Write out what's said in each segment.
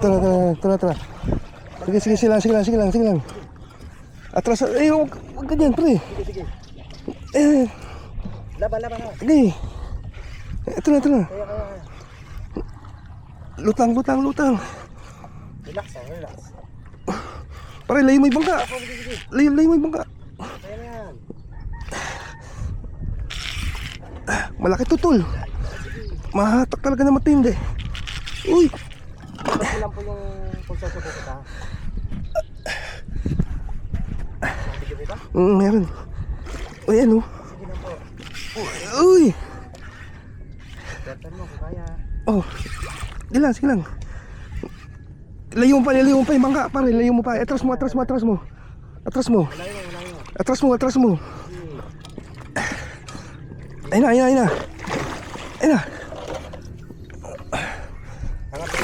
Tara. Sige lang. Atras, huwag ganyan, pre. Sige. Eh, Laban. sige. Ito na. Kaya. Lutang. Relax. Pare, layo mo yung bangka. Sige. Layo mo yung bangka. Kaya na yan. Malaki tutol. Mahatak talaga na matindi. Uy. Kasi lang po yung pagsasagot ka. Video kita? Meron. Uy, ano? Sige na po. Uy. Bertan mo kung kaya. Oh. Sige lang. Layo mo pa yung bangka. Pare, layo mo pa. Atras mo. Atras mo. Ayun na.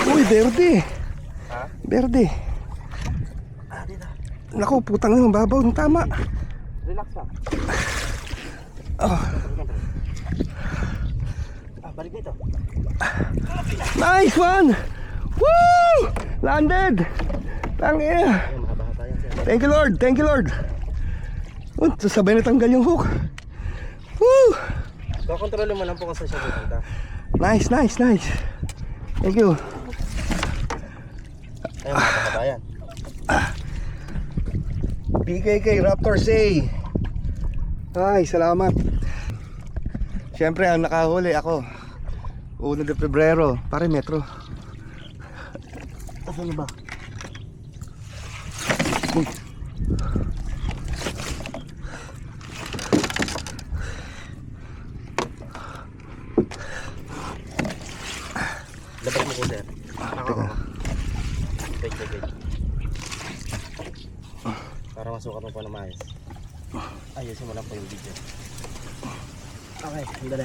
Uy, berde. Ha? Berde. Dito. Naku, putang ng babaw. Tama. Relax ka. Oh. Balik dito. Nice one. Woo! Landed. Tangina. Ayun, mahaba-haba yan siya. Thank you Lord. Sabay na tanggal yung hook. Woo! Kontrolin mo lang po kung saan siya pupunta. Nice. Thank you. Ayun, mahaba-haba yan. PKK Raptor Say. Ay, salamat. Siyempre, ang nakahuli ako 1 de Febrero, pare metro. Asan ba? Uy. Labas mo ko, sir. Teka. Wait. Para masukat mo po na maayos. Ayusin mo lang po yung video. Okay, sandali.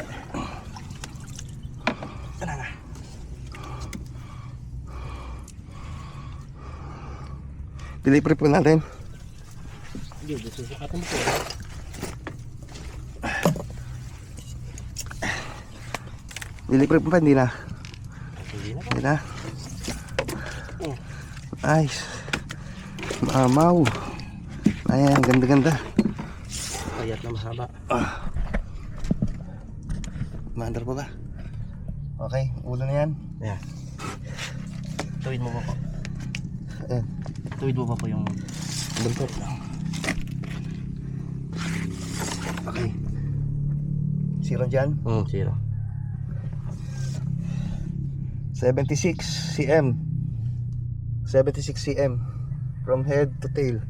Tara na. Delivery po natin. Hindi, susukatan mo po. Delivery po pa, hindi na. Hindi na. Nice. Mamaw. Ayan, ganda. Payat na mahaba. Maandar pa ba? Okay, ulo na yan. Ayan. Tuwid mo pa po. Ayan, Tuwid mo pa po yung buntot. Okay. Zero dyan. zero. 76 cm. 76 cm. From head to tail.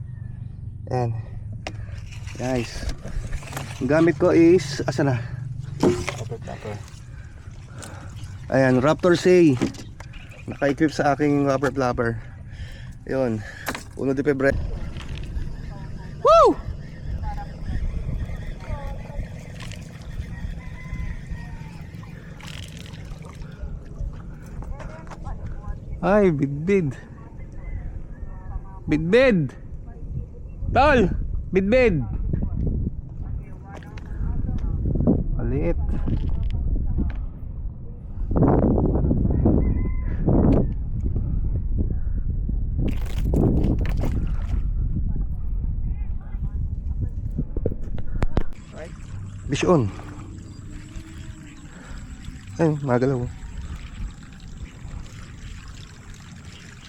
Ayan. Nice. Ang gamit ko is, asa na? Upper. Ayan, Raptor Say. Naka-equip sa aking rubber flapper. Yun, 1 de Febrero. Woo! Ay, bidbid. Tol, bidbid. Maliit. Fish on. Ay, magalaw.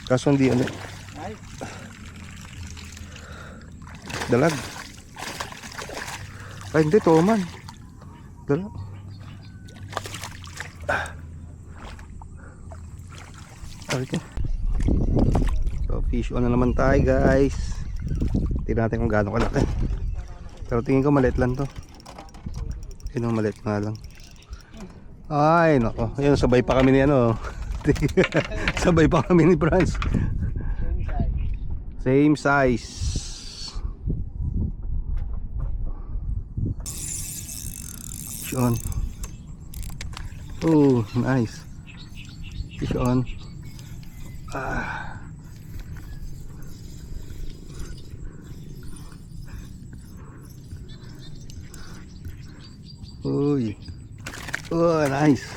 Kaso hindi ano. Dalag. Ay, hindi, toman. Dalag. Okay. So, fish on na naman tayo, guys. Tingnan natin kung gaano kalaki. Pero tingin ko maliit lang to. Yun ang maliit nga lang. Ay, nako. Yun, sabay pa kami ni ano. Sabay pa kami ni Franz. Same size. Fish on. Oh, nice. Fish on. Uy. Oh, nice.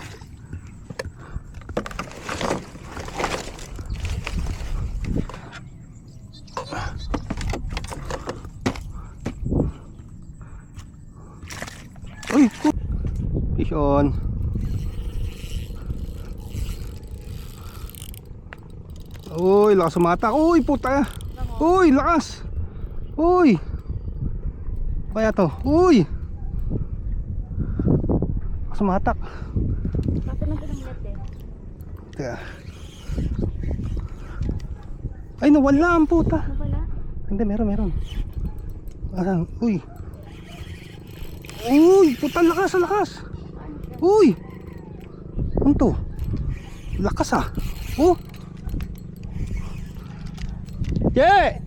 Fish on. Uy, lakas sumata. Uy, puta. Uy, lakas. Uy. Kaya to. Uy. Lakas sumatak. Kaso na ng net eh. Teka. Ay, nawala ang puta. Nawala? Hindi, meron. Ah, uy. Uy, puta, lakas. Uy. Ano to? Lakas ah. Oh. Yeah!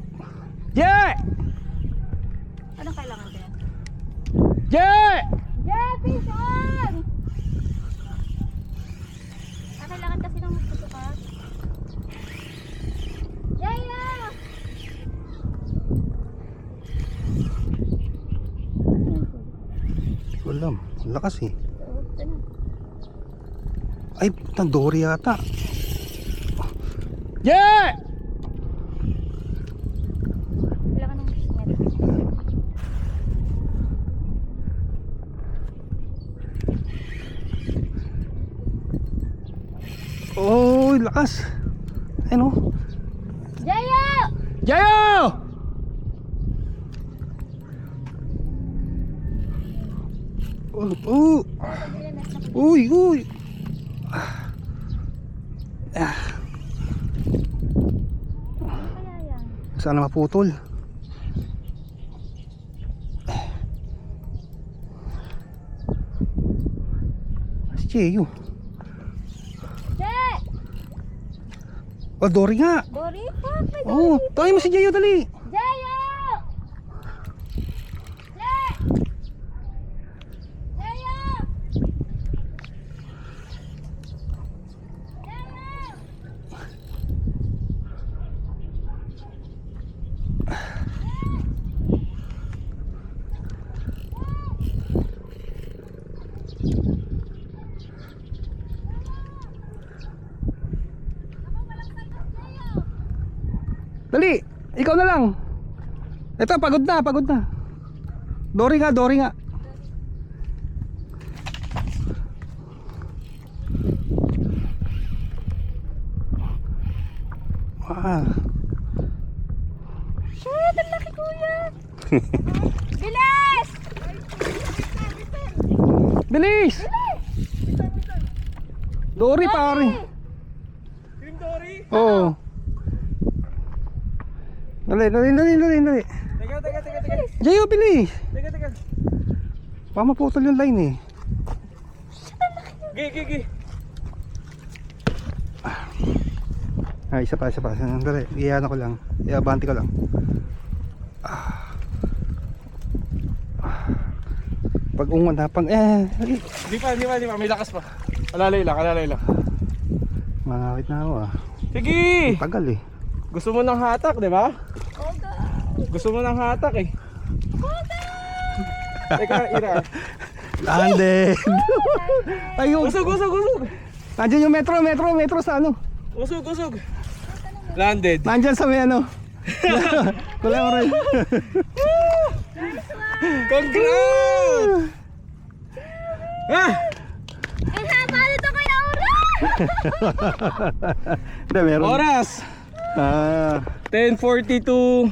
Yeah! Anong kailangan din? Yeah! Yeah, fish on! Kailangan kasi ng magtutukas. Yeah! Walam, lakas eh. Ay, puta, dory yata. Yeah! Kailangan ng net. Oh, lakas. Ano? Jayo! Jayo! Uy. Ano kaya yan? Sana maputol. Si Cheyo. Jay! Oh, dory nga. Dory? Fuck, may Oh, dory! tayo mo si Cheyo, dali. Jayo! Jay! Jayo! Jayo! Dali, ikaw na lang. Ito, pagod na. Dory nga. Ah. Shit, ang laki kuya! Bilis! Bilis! Dory pare. Yung Dory? Oo. Dali. Teka. Jayo, bilis. Teka. Baka maputol yung line eh. Gi. Ay, isa pa. Dali, iyan ko lang. Iabanti ko lang. Pag ungon na, Di pa. May lakas pa. Alalay lang. Mangakit na ako ah. Sige! Tagal eh. Gusto mo ng hatak, di ba? Oga! Gusto mo ng hatak eh. Teka, Ira. Landed! Ayun! Usog. Nandiyan yung metro sa ano? Usog. Landed. Nandiyan sa may ano? Kulang rin. Congrats! Ah! Ang haba nito kaya Aura! Hindi, meron. Oras! 10:42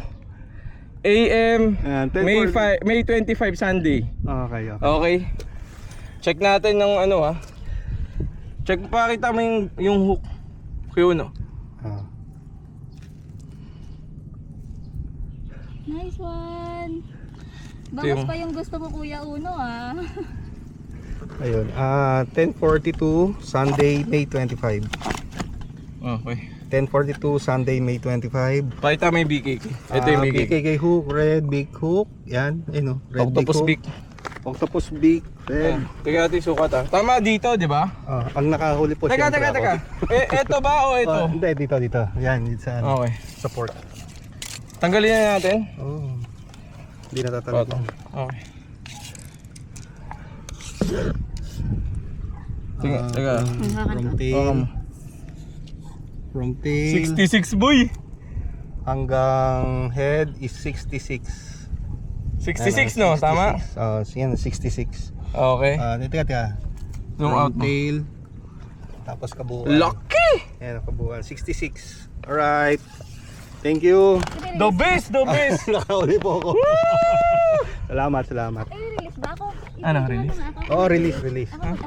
AM, Ayan, 10:40. May 25 Sunday. Okay. Okay. Check natin ng ano ha. Check pa kita mo yung hook. Kuya Ah. Nice one! Bawas Yung- pa yung gusto mo Kuya Uno ah. Ayun. 10:42 Sunday, May 25. Okay. 10:42 Sunday, May 25. Pakita mo yung BKK. Ito yung BKK. BKK hook, red big hook. Yan, ano, red Octopus big beak. hook. Octopus beak, red. Teka natin sukat ha. Tama dito, di ba? Ang nakahuli po Teka. siyempre ako. Eto ba o eto? Hindi, dito. Yan, dito sa ano, Okay. support. Tanggalin na natin. Oh. Hindi natatalog. Okay. Teka. From tail 66 boy. hanggang head is 66. 66 no? Tama? Yan, 66. Okay. Teka. Yung out mo. tail. Tapos kabuuan. Lucky! Ayan, kabuuan. 66. Alright. Thank you. The best, the best! Nakauli po ako. Salamat. Ay, release ba ako? Ano, release? Ako. Oh, release. Ako.